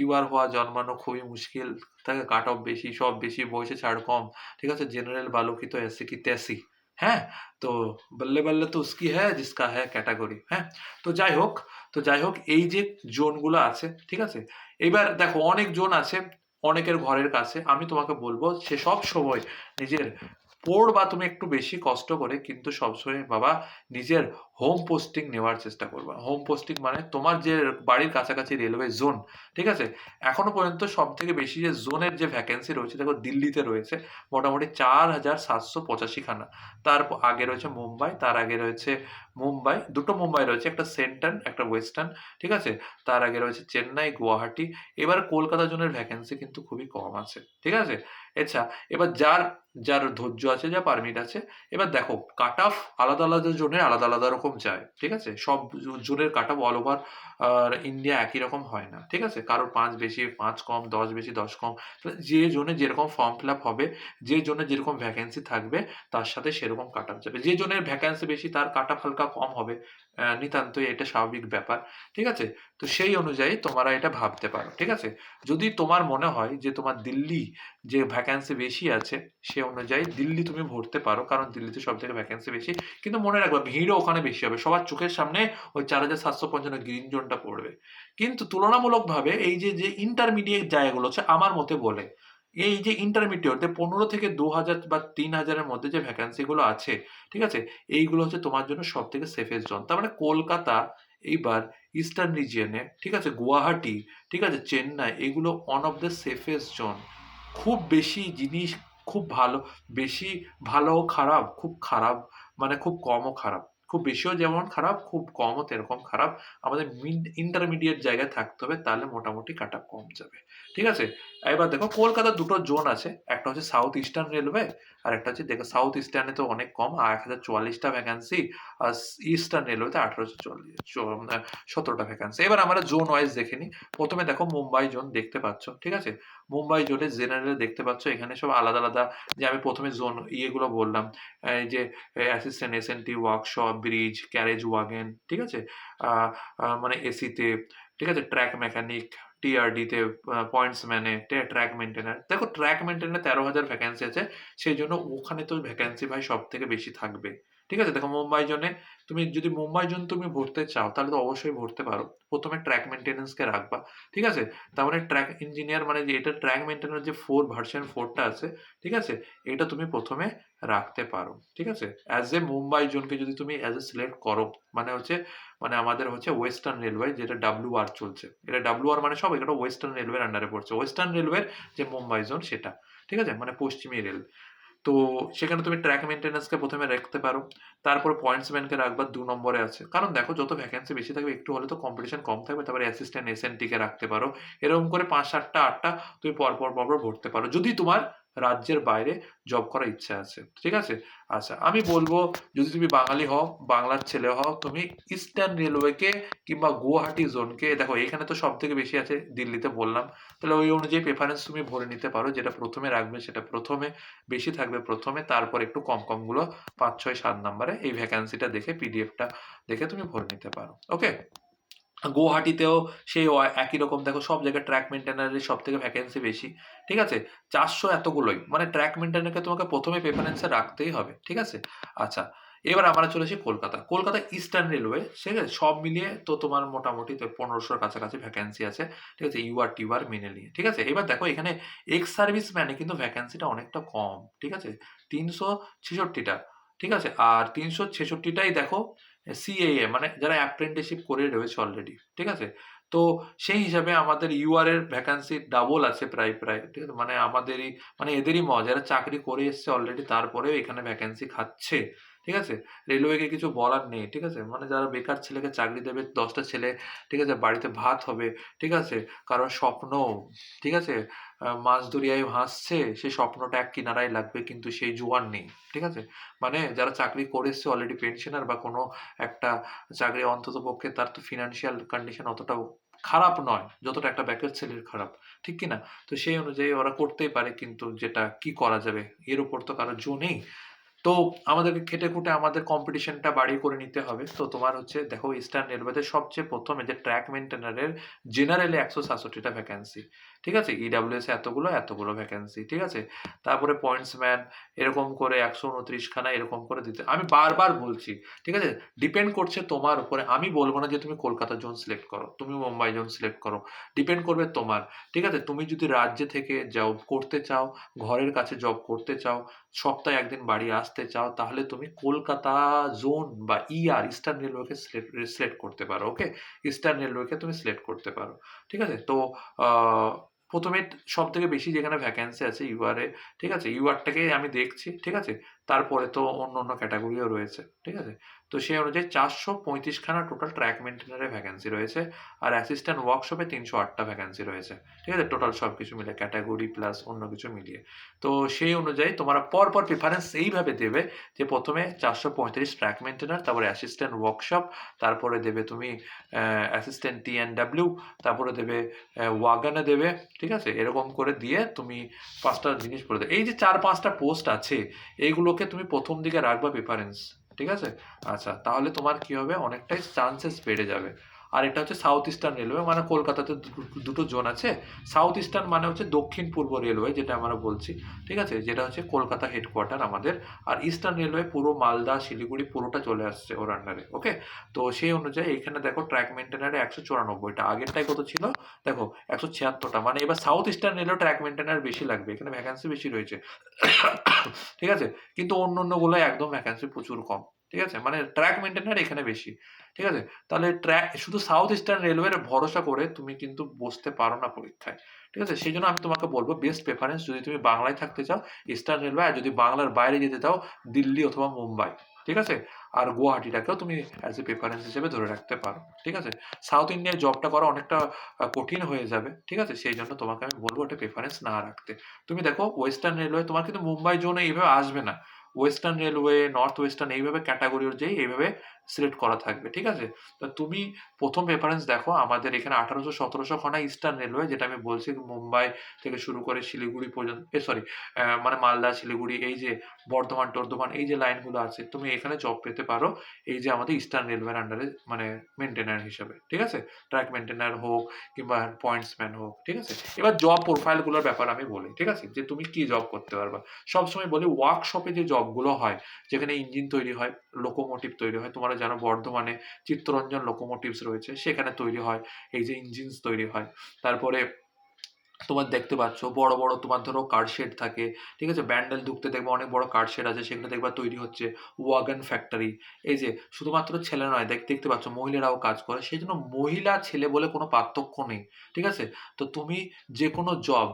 ইউআর হওয়া জন্মানো খুবই মুশকিল, তাকে কাট অফ বেশি, সব বেশি, বয়সে ছাড় কম, ঠিক আছে। জেনারেল বালো কি তো ऐसे की तैसी, হ্যাঁ। তো বল্লে বল্লে তো উসকি হ্যায় জিসকা হ্যায় ক্যাটাগরি, হ্যাঁ। তো যাই হোক এই যে জোনগুলো আছে, ঠিক আছে। এবার দেখো অনেক জোন আছে অনেকের ঘরের কাছে, আমি তোমাকে বলবো সে সব সময় নিজের পড়বা তুমি একটু বেশি কষ্ট করে, কিন্তু সবসময় বাবা নিজের হোম পোস্টিং নেওয়ার চেষ্টা করবা। হোম পোস্টিং মানে তোমার যে বাড়ির কাছাকাছি রেলওয়ে জোন, ঠিক আছে। এখনো পর্যন্ত সব থেকে বেশি যে জোনের যে ভ্যাকেন্সি রয়েছে দেখো দিল্লিতে রয়েছে মোটামুটি 4,785 খানা। তার আগে রয়েছে মুম্বাই, তার আগে রয়েছে মুম্বাই, দুটো মুম্বাই রয়েছে, একটা সেন্ট্রাল একটা ওয়েস্টার্ন, ঠিক আছে। তার আগে রয়েছে চেন্নাই, গুয়াহাটি। এবার কলকাতা জোনের ভ্যাকেন্সি কিন্তু খুবই কম আছে, ঠিক আছে। আচ্ছা, এবার যার যার ধৈর্য আছে, যা পারমিট আছে, এবার দেখো কাট অফ আলাদা আলাদা জোনের আলাদা আলাদা রকম রকম যায়, ঠিক আছে? সব জোনের cut off all over India একই রকম হয় না, ঠিক আছে? কারোর 5 বেশি 5 কম, 10 বেশি 10 কম। তো যে জোনে যেরকম ফর্ম ফিল আপ হবে, যে জোনে যেরকম ভ্যাকেন্সি থাকবে তার সাথে সেরকম কাট অফ যাবে। যে জোনের ভ্যাকেন্সি বেশি তার কাট অফ হালকা কম হবে, নিতান্তই এটা স্বাভাবিক ব্যাপার, ঠিক আছে? তো সেই অনুযায়ী তোমরা এটা ভাবতে পারো, ঠিক আছে? যদি তোমার মনে হয় যে তোমার দিল্লি যে ভ্যাকেন্সি বেশি আছে সে অনুযায়ী দিল্লি তুমি ভরতে পারো, কারণ দিল্লিতে সব থেকে ভ্যাকেন্সি বেশি। কিন্তু মনে রাখবে ভিড়ও ওখানে বেশি হবে, সবার চোখের সামনে ওই 4755 গ্রিন জোনটা পড়বে। কিন্তু তুলনামূলকভাবে এই যে যে ইন্টারমিডিয়েট জায়গাগুলো হচ্ছে আমার মতে বলে, এই যে ইন্টারমিডিয়েট 15 থেকে 2000 বা 3000 এর মধ্যে যে ভ্যাকেন্সি গুলো আছে, ঠিক আছে, এইগুলো হচ্ছে তোমার জন্য সব থেকে সেফেস্ট জোন। তার মানে কলকাতা এইবার ইস্টার্ন রিজিয়নে, ঠিক আছে, গুয়াহাটি, ঠিক আছে, চেন্নাই, এগুলো one of the safest zone. খুব বেশি জিনিস, খুব ভালো, বেশি ভালোও খারাপ, খুব খারাপ মানে খুব কমও খারাপ, খুব বেশিও যেমন খারাপ, খুব কমও তেরকম খারাপ। আমাদের ইন্টারমিডিয়েট জায়গায় থাকতে হবে, তাহলে মোটামুটি কাট অফ কম যাবে, ঠিক আছে? এবার দেখো কলকাতার দুটো জোন আছে, একটা হচ্ছে সাউথ ইস্টার্ন রেলওয়ে, আর একটা হচ্ছে দেখো সাউথ ইস্টার্নে তো অনেক কম, 1044টা ভ্যাকান্সি, আর ইস্টার্ন রেলওয়েতে 17টা ভ্যাকান্সি। এবার আমরা জোন ওয়াইজ দেখে নিই। প্রথমে দেখো মুম্বাই জোন দেখতে পাচ্ছ, ঠিক আছে? মুম্বাই জোনে জেনারেলে দেখতে পাচ্ছ এখানে সব আলাদা আলাদা, যে আমি প্রথমে জোন ইয়েগুলো বললাম, এই যে assistant SNT, workshop, bridge, carriage wagon, ঠিক আছে, আহ, মানে এসিতে, ঠিক আছে, ট্র্যাক মেকানিক, টিআরডিতে, পয়েন্টস ম্যানে, ট্র্যাক মেনটেনার। দেখো ট্র্যাক মেনটেনার 13,000 ভ্যাকেন্সি আছে, সেই জন্য ওখানে তো ভ্যাকেন্সি ভাই সব থেকে বেশি থাকবে, ঠিক আছে? দেখো মুম্বাই জোনে তুমি যদি মুম্বাই জোন তুমি ভরতে চাও তাহলে তো অবশ্যই ভরতে পারো। প্রথমে ট্র্যাক মেনটেন্যান্সকে রাখবা, ঠিক আছে? তারপরে ট্র্যাক ইঞ্জিনিয়ার, মানে যে এটা ট্র্যাক মেনটেনার যে ভার্সন 4টা আছে, ঠিক আছে, এটা তুমি প্রথমে রাখতে পারো, ঠিক আছে? অ্যাজ এ মুম্বাই জোনকে যদি তুমি অ্যাজ এ সিলেক্ট করো, মানে হচ্ছে, মানে আমাদের হচ্ছে ওয়েস্টার্ন রেলওয়ে যেটা WR চলছে, এটা WR মানে সব এটা ওয়েস্টার্ন রেলওয়ের আন্ডারে পড়ছে, ওয়েস্টার্ন রেলওয়ের যে মুম্বাই জোন সেটা, ঠিক আছে, মানে পশ্চিমী রেল। তো সেখানে তুমি ট্র্যাক মেনটেন্যান্সকে প্রথমে রাখতে পারো, তারপরে পয়েন্টসম্যানকে রাখবা 2 নম্বরে আছে, কারণ দেখো যত ভ্যাকেন্সি বেশি থাকবে একটু হলে তো কম্পিটিশন কম থাকবে। তারপরে অ্যাসিস্ট্যান্ট এসএনটি কে রাখতে পারো। এরকম করে 5 7টা 8টা তুমি পরপর ভরতে পারো, যদি তোমার রাজ্যের বাইরে জব করার ইচ্ছা আছে, ঠিক আছে? আচ্ছা আমি বলবো, যদি তুমি বাঙালি হও, বাংলার ছেলে হও, তুমি ইস্টার্ন রেলওয়েকে কিংবা গুয়াহাটি জোনকে, দেখো এখানে তো সব থেকে বেশি আছে, দিল্লিতে বললাম, তাহলে ওই অনুযায়ী প্রেফারেন্স তুমি ভরে নিতে পারো, যেটা প্রথমে রাখবে সেটা প্রথমে, বেশি থাকবে প্রথমে, তারপর একটু কম কম গুলো 5 6 7 নম্বরে এই ভ্যাকান্সিটা দেখে, পিডিএফটা দেখে তুমি ভরে নিতে পারো, ওকে? গুয়াহাটিতেও সেই একই রকম, দেখো সব জায়গায় ট্র্যাক মেনটেনারের সব থেকে ভ্যাকেন্সি বেশি, ঠিক আছে? 400 এতগুলোই, মানে ট্র্যাক মেনটেনারকে তোমাকে প্রথমে প্রেফারেন্সে রাখতেই হবে, ঠিক আছে? আচ্ছা এবার আমরা চলেছি কলকাতা। কলকাতা ইস্টার্ন রেলওয়ে, ঠিক আছে, সব মিলিয়ে তো তোমার মোটামুটি তো 1500-র কাছাকাছি ভ্যাকেন্সি আছে, ঠিক আছে, ইউআর টিউআর মেনে নিয়ে, ঠিক আছে? এবার দেখো এখানে এক্স সার্ভিস ম্যানে কিন্তু ভ্যাকেন্সিটা অনেকটা কম, ঠিক আছে, 366টা, ঠিক আছে? আর 366টাই দেখো সিএএ, মানে যারা অ্যাপ্রেন্টিসশিপ করে রয়েছে অলরেডি, ঠিক আছে? তো সেই হিসাবে আমাদের ইউআর এর ভ্যাকান্সি ডাবল আছে প্রায় প্রায়, ঠিক আছে? মানে আমাদেরই, মানে এদেরই মজা, যারা চাকরি করে এসছে অলরেডি তারপরেও এখানে ভ্যাকেন্সি খাচ্ছে, ঠিক আছে? রেলওয়েকে কিছু বলার নেই, ঠিক আছে? মানে যারা বেকার ছেলেকে চাকরি দেবে, 10টা ছেলে, ঠিক আছে, বাড়িতে ভাত হবে, ঠিক আছে, কারোর স্বপ্ন, ঠিক আছে, মাছ দরিয়ায় ভাসছে, সেই স্বপ্নটা এক কিনারায় লাগবে, কিন্তু সেই জোয়ার নেই, ঠিক আছে? মানে যারা চাকরি করে এসছে অলরেডি, পেনশনার বা কোনো একটা চাকরি, অন্ততপক্ষে তার তো ফিনান্সিয়াল কন্ডিশন অতটাও খারাপ নয় যতটা একটা বেকার ছেলের খারাপ, ঠিক কি না? তো সেই অনুযায়ী ওরা করতেই পারে, কিন্তু যেটা কি করা যাবে, এর উপর তো কারো জো নেই। তো আমাদেরকে খেটে খুঁটে আমাদের কম্পিটিশনটা বাড়িয়ে করে নিতে হবে। তো তোমার হচ্ছে দেখো ইস্টার্ন রেলওয়েতে সবচেয়ে প্রথমে যে ট্র্যাক মেইনটেইনারের জেনারেলে 167টা ভ্যাকেন্সি, ঠিক আছে? ইডব্লিউএস এ এতগুলো ভ্যাকেন্সি, ঠিক আছে? তারপরে পয়েন্টসম্যান, এরকম করে 129 খানা এরকম করে দিতে, আমি বারবার বলছি, ঠিক আছে? ডিপেন্ড করছে তোমার উপরে, আমি বলবো না যে তুমি কলকাতা জোন সিলেক্ট করো, তুমি মুম্বাই জোন সিলেক্ট করো, ডিপেন্ড করবে তোমার, ঠিক আছে? তুমি যদি রাজ্যে থেকে জব করতে চাও, ঘরের কাছে জব করতে চাও, সপ্তাহে একদিন বাড়ি আসতে চাও, তাহলে তুমি কলকাতা জোন বা ইস্টার্ন রেলওয়েকে সিলেক্ট করতে পারো, ওকে? ইস্টার্ন রেলওয়েকে তুমি সিলেক্ট করতে পারো, ঠিক আছে? তো প্রথমে সব থেকে বেশি যেখানে ভ্যাকেন্সি আছে ইউআর এ, ঠিক আছে, ইউআরটাকে আমি দেখছি, ঠিক আছে? তারপরে তো অন্য ক্যাটাগরিও রয়েছে, ঠিক আছে? তো সেই অনুযায়ী 435 খানা টোটাল ট্র্যাক মেইনটেইনারের ভ্যাকেন্সি রয়েছে, আর অ্যাসিস্ট্যান্ট ওয়ার্কশপে 308টা ভ্যাকেন্সি রয়েছে, ঠিক আছে? টোটাল সবকিছু মিলে ক্যাটাগরি প্লাস অন্য কিছু মিলিয়ে। তো সেই অনুযায়ী তোমরা পরপর প্রেফারেন্স এইভাবে দেবে যে প্রথমে 435 ট্র্যাক মেইনটেইনার, তারপরে অ্যাসিস্ট্যান্ট ওয়ার্কশপ, তারপরে দেবে তুমি অ্যাসিস্ট্যান্ট টি&ডাব্লিউ, তারপরে দেবে ওয়াগনে দেবে, ঠিক আছে? এরকম করে দিয়ে তুমি 5টা জিনিস বলে দেবে। এই যে 4-5টা পোস্ট আছে এইগুলোকে তুমি প্রথম দিকে রাখবা প্রেফারেন্স, ঠিক আছে? আচ্ছা, তাহলে তোমার কি হবে, অনেকটাই চান্সেস বেড়ে যাবে। আর এটা হচ্ছে সাউথ ইস্টার্ন রেলওয়ে, মানে কলকাতাতে দুটো জোন আছে। সাউথ ইস্টার্ন মানে হচ্ছে দক্ষিণ পূর্ব রেলওয়ে, যেটা আমরা বলছি, ঠিক আছে? যেটা হচ্ছে কলকাতা হেডকোয়ার্টার আমাদের। আর ইস্টার্ন রেলওয়ে পুরো মালদা শিলিগুড়ি পুরোটা চলে আসছে ওর আন্ডারে, ওকে? তো সেই অনুযায়ী এখানে দেখো ট্র্যাক মেইনটেইনারে 194টা, আগেরটাই কত ছিল দেখো 176টা, মানে এবার সাউথ ইস্টার্ন রেলওয়ে ট্র্যাক মেইনটেইনার বেশি লাগবে, এখানে ভ্যাকেন্সি বেশি রয়েছে, ঠিক আছে? কিন্তু অন্যগুলো একদম ভ্যাকেন্সি প্রচুর কম, ঠিক আছে? মানে ট্র্যাক মেইনটেইনার এখানে বেশি, ঠিক আছে? তাহলে শুধু সাউথ ইস্টার্ন রেলওয়ের ভরসা করে তুমি কিন্তু বসতে পারো না পরীক্ষায়, ঠিক আছে? সেই জন্য আমি তোমাকে বলবো বেস্ট প্রেফারেন্স যদি তুমি বাংলায় থাকতে চাও ইস্টার্ন রেলওয়ে, আর যদি বাংলার বাইরে যেতে চাও দিল্লি অথবা মুম্বাই, ঠিক আছে? আর গুয়াহাটিটাকেও তুমি অ্যাজ এ প্রেফারেন্স হিসেবে ধরে রাখতে পারো, ঠিক আছে? সাউথ ইন্ডিয়ায় জবটা করা অনেকটা কঠিন হয়ে যাবে, ঠিক আছে? সেই জন্য তোমাকে আমি বলবো ওটা প্রেফারেন্স না রাখতে। তুমি দেখো ওয়েস্টার্ন রেলওয়ে তোমার কিন্তু মুম্বাই জোনে এইভাবে আসবে না, ওয়েস্টার্ন রেলওয়ে, নর্থ ওয়েস্টার্ন এইভাবে ক্যাটাগরি অনুযায়ী এইভাবে সিলেক্ট করা থাকবে, ঠিক আছে? তা তুমি প্রথম প্রেফারেন্স দেখো আমাদের এখানে 1800-1700 খানা ইস্টার্ন রেলওয়ে, যেটা আমি বলছি মুম্বাই থেকে শুরু করে শিলিগুড়ি পর্যন্ত, সরি, মানে মালদা শিলিগুড়ি, এই যে বর্ধমান টর্ধমান এই যে লাইনগুলো আছে, তুমি এখানে জব পেতে পারো এই যে আমাদের ইস্টার্ন রেলওয়ের আন্ডারে, মানে মেনটেনার হিসাবে, ঠিক আছে? ট্র্যাক মেনটেনার হোক কিংবা পয়েন্টসম্যান হোক, ঠিক আছে? এবার জব প্রোফাইলগুলোর ব্যাপার আমি বলি, ঠিক আছে? যে তুমি কি জব করতে পারবা। সবসময় বলি ওয়ার্কশপে যে জবগুলো হয়, যেখানে ইঞ্জিন তৈরি হয়, লোকোমোটিভ তৈরি হয়, তোমরা জানো বর্ধমানে চিত্তরঞ্জন লোকোমোটিভস রয়েছে, সেখানে তৈরি হয় এই যে ইঞ্জিনস তৈরি হয়। তারপরে তোমার দেখতে পাচ্ছ বড় বড় তোমার ধরো কার শেড থাকে, ঠিক আছে? ব্যান্ডেল ঢুকতে দেখবে অনেক বড় কার শেড আছে, সেখানে দেখবা তৈরি হচ্ছে ওয়াগন ফ্যাক্টরি। এই যে শুধুমাত্র ছেলে নয়, দেখতে পাচ্ছ মহিলারাও কাজ করে, সেই জন্য মহিলা ছেলে বলে কোনো পার্থক্য নেই, ঠিক আছে? তো তুমি যে কোনো জব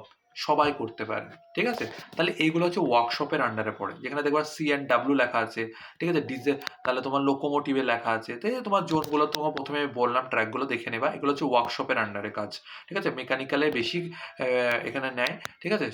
সবাই করতে পারবে, ঠিক আছে? তাহলে এইগুলো হচ্ছে ওয়ার্কশপের আন্ডারে পড়ে, যেখানে দেখবা C&W লেখা আছে, ঠিক আছে? ডিজেল, তাহলে তোমার লোকোমোটিভে লেখা আছে, তাই তোমার জোনগুলো তোমার প্রথমে বললাম ট্র্যাকগুলো দেখে নেবা, এগুলো হচ্ছে ওয়ার্কশপের আন্ডারে কাজ, ঠিক আছে? মেকানিক্যালে বেশি এখানে নেয়, ঠিক আছে?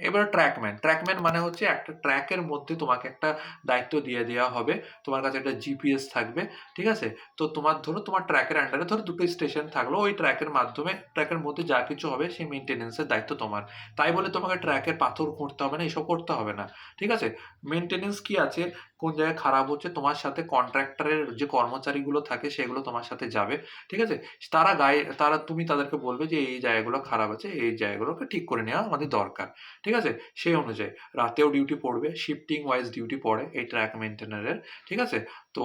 এবার ট্র্যাকম্যান মানে হচ্ছে একটা ট্র্যাকের মধ্যে তোমাকে একটা দায়িত্ব দিয়ে দেওয়া হবে, তোমার কাছে একটা জিপিএস থাকবে, ঠিক আছে? তো ধরো তোমার ট্র্যাকের আন্ডারে ধরো দুটো স্টেশন থাকলো, ওই ট্র্যাকের মাধ্যমে ট্র্যাকের মধ্যে যা কিছু হবে সেই মেনটেনেন্সের দায়িত্ব তোমার। তাই বলে তোমাকে ট্র্যাকের পাথর খুঁড়তে হবে না, এসব করতে হবে না, ঠিক আছে? মেনটেনেন্স কি আছে, কোন জায়গায় খারাপ হচ্ছে, তোমার সাথে কন্ট্রাক্টরের যে কর্মচারীগুলো থাকে সেগুলো তোমার সাথে যাবে, ঠিক আছে? তুমি তাদেরকে বলবে যে এই জায়গাগুলো খারাপ আছে, এই জায়গাগুলোকে ঠিক করে নেওয়া আমাদের দরকার, ঠিক আছে? সেই অনুযায়ী রাতেও ডিউটি পড়বে, শিফটিং ওয়াইজ ডিউটি পড়ে এই ট্র্যাক মেনটেনারের, ঠিক আছে? তো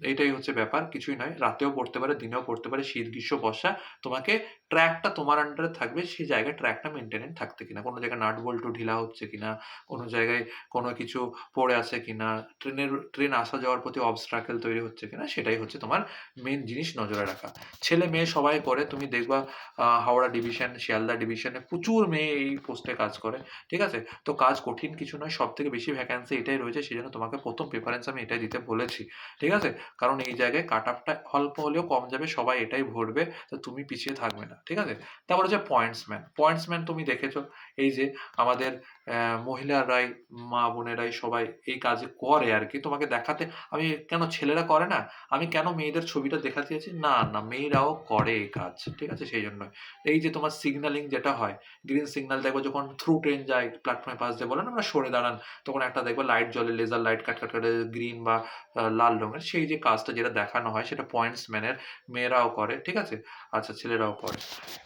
এইটাই হচ্ছে ব্যাপার, কিছুই নয়। রাতেও পড়তে পারে, দিনেও পড়তে পারে, শীত গ্রীষ্ম বর্ষা, তোমাকে ট্র্যাকটা তোমার আন্ডারে থাকবে, সেই জায়গায় ট্র্যাকটা মেনটেনেন্স থাকতে কিনা, কোনো জায়গায় নাট বল্টু ঢিলা হচ্ছে কিনা, কোনো জায়গায় কোনো কিছু পড়ে আছে কিনা, ট্রেন আসা যাওয়ার প্রতি অবস্ট্রাকেল তৈরি হচ্ছে কিনা, সেটাই হচ্ছে তোমার মেন জিনিস নজরে রাখা। ছেলে মেয়ে সবাই করে, তুমি দেখবা হাওড়া ডিভিশন, শিয়ালদা ডিভিশনে প্রচুর মেয়ে এই পোস্টে কাজ করে, ঠিক আছে? তো কাজ কঠিন কিছু নয়, সব থেকে বেশি ভ্যাকেন্সি এটাই রয়েছে, সেই জন্য তোমাকে প্রথম প্রেফারেন্স আমি এটাই দিতে বলেছি, ঠিক আছে? কারণ এই জায়গায় কাট আপটা অল্প হলেও কম যাবে, সবাই এটাই ভরবে, তো তুমি পিছিয়ে থাকবে না, ঠিক আছে? তারপর হচ্ছে পয়েন্টসম্যান তুমি দেখেছো, এই যে আমাদের মহিলারাই, মা বোনেরাই সবাই এই কাজ করে আর কি, তোমাকে দেখাতে। আমি কেন ছেলেরা করে না, আমি কেন মেয়েদের ছবিটা দেখাতে চাইছি, না না, মেয়েরাও করে এই কাজ, ঠিক আছে? সেই জন্য এই যে তোমার সিগন্যালিং যেটা হয়, গ্রিন সিগন্যাল দেখবো যখন থ্রু ট্রেন যায় প্ল্যাটফর্মে পাশ দিয়ে, বলে না আমরা সরে দাঁড়ান, তখন একটা দেখবো লাইট জ্বলে, লেজার লাইট কাট কাট করে গ্রিন বা লাল রঙের, সেই যে কাজটা যেটা দেখানো হয় সেটা পয়েন্টসম্যানের মেয়েরাও করে, ঠিক আছে? আচ্ছা, ছেলেরাও করে।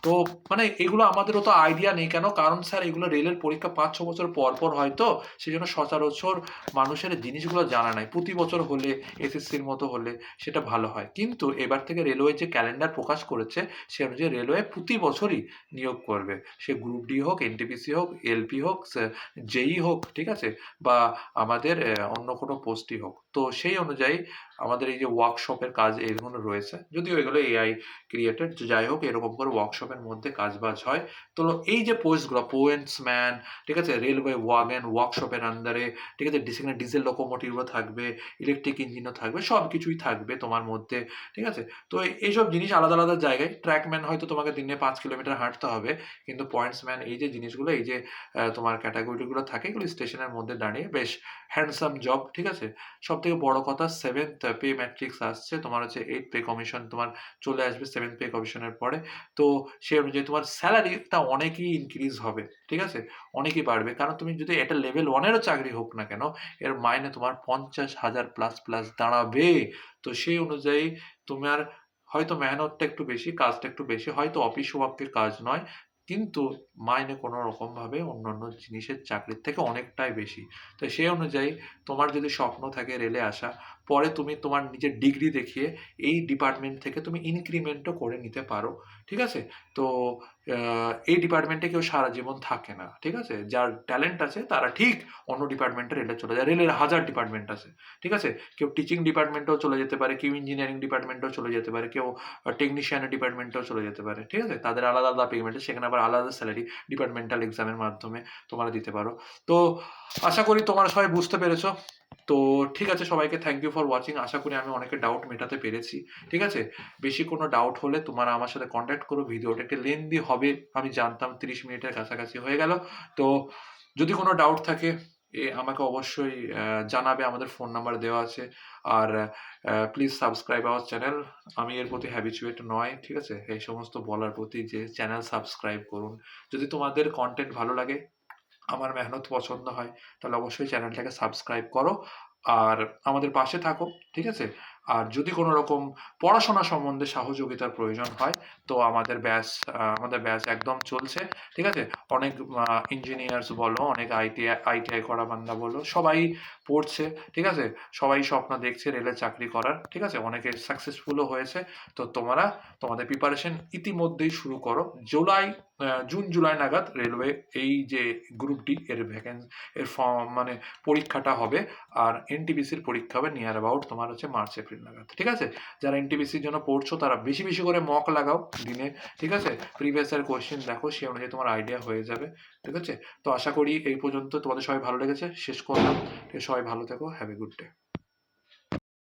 তো মানে এগুলো আমাদের অত আইডিয়া নেই কেন, কারণ স্যার এগুলো রেলের পরীক্ষা 5-6 বছর পর পর হয়, তো সেই জন্য সচরাচর মানুষের জিনিসগুলো জানা নাই। প্রতি বছর হলে, এসএসসির মতো হলে সেটা ভালো হয়, কিন্তু এবার থেকে রেলওয়ে যে ক্যালেন্ডার প্রকাশ করেছে সে অনুযায়ী রেলওয়ে প্রতি বছরই নিয়োগ করবে, সে গ্রুপ ডি হোক, এনটিপিসি হোক, এলপি হোক, জেই হোক, ঠিক আছে? বা আমাদের অন্য কোনো পোস্টই হোক, তো সেই অনুযায়ী আমাদের এই যে ওয়ার্কশপের কাজ এগুলো রয়েছে, যদিও এগুলো এআই ক্রিয়েটেড, যাই হোক এরকম করে ওয়ার্কশপের মধ্যে কাজবাজ হয়। তো এই যে পোস্টগুলো, পোয়েন্টসম্যান, ঠিক আছে, রেলওয়ে ওয়াগন ওয়ার্কশপের আন্ডারে, ঠিক আছে, সেখানে ডিজেল লোকোমোটিভও থাকবে, ইলেকট্রিক ইঞ্জিনও থাকবে, সব কিছুই থাকবে তোমার মধ্যে, ঠিক আছে। তো এইসব জিনিস আলাদা আলাদা জায়গায়, ট্র্যাকম্যান হয়তো তোমাকে দিনে 5 কিলোমিটার হাঁটতে হবে, কিন্তু পয়েন্টসম্যান এই যে জিনিসগুলো, এই যে তোমার ক্যাটাগরিগুলো থাকে, এগুলো স্টেশনের মধ্যে দাঁড়িয়ে বেশ হ্যান্ডসাম জব, ঠিক আছে। সব থেকে বড় কথা, 7th পে ম্যাট্রিক্স আসছে তোমার, হচ্ছে 8th পে কমিশন তোমার চলে আসবে 7th পে কমিশনের পরে। তো সেই অনুযায়ী তোমার স্যালারিটা অনেকই ইনক্রিজ হবে, ঠিক আছে, অনেকই বাড়বে। কারণ তুমি যদি এটা লেভেল 1-এরও চাকরি হোক না কেন, এর মাইনে তোমার 50,000 প্লাস প্লাস দাঁড়াবে। তো সেই অনুযায়ী তোমার হয়তো মেহনতটা একটু বেশি, কাজটা একটু বেশি, হয়তো অফিস ওয়ার্কের কাজ নয়, কিন্তু মাইনে কোনো রকমভাবে অন্যান্য জিনিসের চাকরির থেকে অনেকটাই বেশি। তো সেই অনুযায়ী তোমার যদি স্বপ্ন থাকে রেলে আসা, পরে তুমি তোমার নিজের ডিগ্রি দেখিয়ে এই ডিপার্টমেন্ট থেকে তুমি ইনক্রিমেন্টও করে নিতে পারো, ঠিক আছে। তো এই ডিপার্টমেন্টে কেউ সারা জীবন থাকে না, ঠিক আছে। যার ট্যালেন্ট আছে তারা ঠিক অন্য ডিপার্টমেন্টে রেলে চলে যায়। রেলের হাজার ডিপার্টমেন্ট আছে, ঠিক আছে। কেউ টিচিং ডিপার্টমেন্টেও চলে যেতে পারে, কেউ ইঞ্জিনিয়ারিং ডিপার্টমেন্টেও চলে যেতে পারে, কেউ টেকনিশিয়ানের ডিপার্টমেন্টেও চলে যেতে পারে, ঠিক আছে। তাদের আলাদা আলাদা পেমেন্ট, সেখানে আবার আলাদা স্যালারি ডিপার্টমেন্টাল এক্সামের মাধ্যমে তোমরা দিতে পারো। তো আশা করি তোমরা সবাই বুঝতে পেরেছো। তো ঠিক আছে, সবাইকে থ্যাংক ইউ ফর ওয়াচিং। আশা করি আমি অনেকের ডাউট মেটাতে পেরেছি, ঠিক আছে। বেশি কোনো ডাউট হলে তোমরা আমার সাথে কন্ট্যাক্ট করো। ভিডিওটা একটু লেন্দি হবে আমি জানতাম, 30 মিনিটের কাছাকাছি হয়ে গেল। তো যদি কোনো ডাউট থাকে আমাকে অবশ্যই জানাবে, আমাদের ফোন নাম্বার দেওয়া আছে। আর প্লিজ সাবস্ক্রাইব আওয়ার চ্যানেল। আমি এর প্রতি হ্যাবিচুয়েট নয়, ঠিক আছে, এই সমস্ত বলার প্রতি, যে চ্যানেল সাবস্ক্রাইব করুন। যদি তোমাদের কন্টেন্ট ভালো লাগে, আমার মেহনত পছন্দ হয়, তাহলে অবশ্যই চ্যানেলটাকে সাবস্ক্রাইব করো আর আমাদের পাশে থাকো, ঠিক আছে। আর যদি কোনো রকম পড়াশোনা সম্বন্ধে সহযোগিতার প্রয়োজন হয়, তো আমাদের ব্যাচ একদম চলছে, ঠিক আছে। অনেক ইঞ্জিনিয়ার্স বলো, অনেক আইটিআই করা বান্দা বলো, সবাই পড়ছে, ঠিক আছে। সবাই স্বপ্ন দেখছে রেলে চাকরি করার, ঠিক আছে। অনেকে সাকসেসফুলও হয়েছে। তো তোমরা তোমাদের প্রিপারেশন ইতিমধ্যেই শুরু করো। জুন জুলাই নাগাদ রেলওয়ে এই যে গ্রুপ ডি এর ফর্ম, মানে পরীক্ষাটা হবে। আর এনটিপিসির পরীক্ষা হবে নিয়ার অ্যাবাউট তোমার হচ্ছে মার্চ এপ্রিল নাগাদ, ঠিক আছে। যারা এনটিপিসির জন্য পড়ছো তারা বেশি বেশি করে মক লাগাও দিনে, ঠিক আছে। প্রিভিয়াস ইয়ার কোয়েশ্চেন দেখো, সেই অনুযায়ী তোমার আইডিয়া হয়ে যাবে, ঠিক আছে। তো আশা করি এই পর্যন্ত তোমাদের সবাই ভালো লেগেছে, শেষ করলাম। সবাই ভালো থেকো, হ্যাভ এ গুড ডে।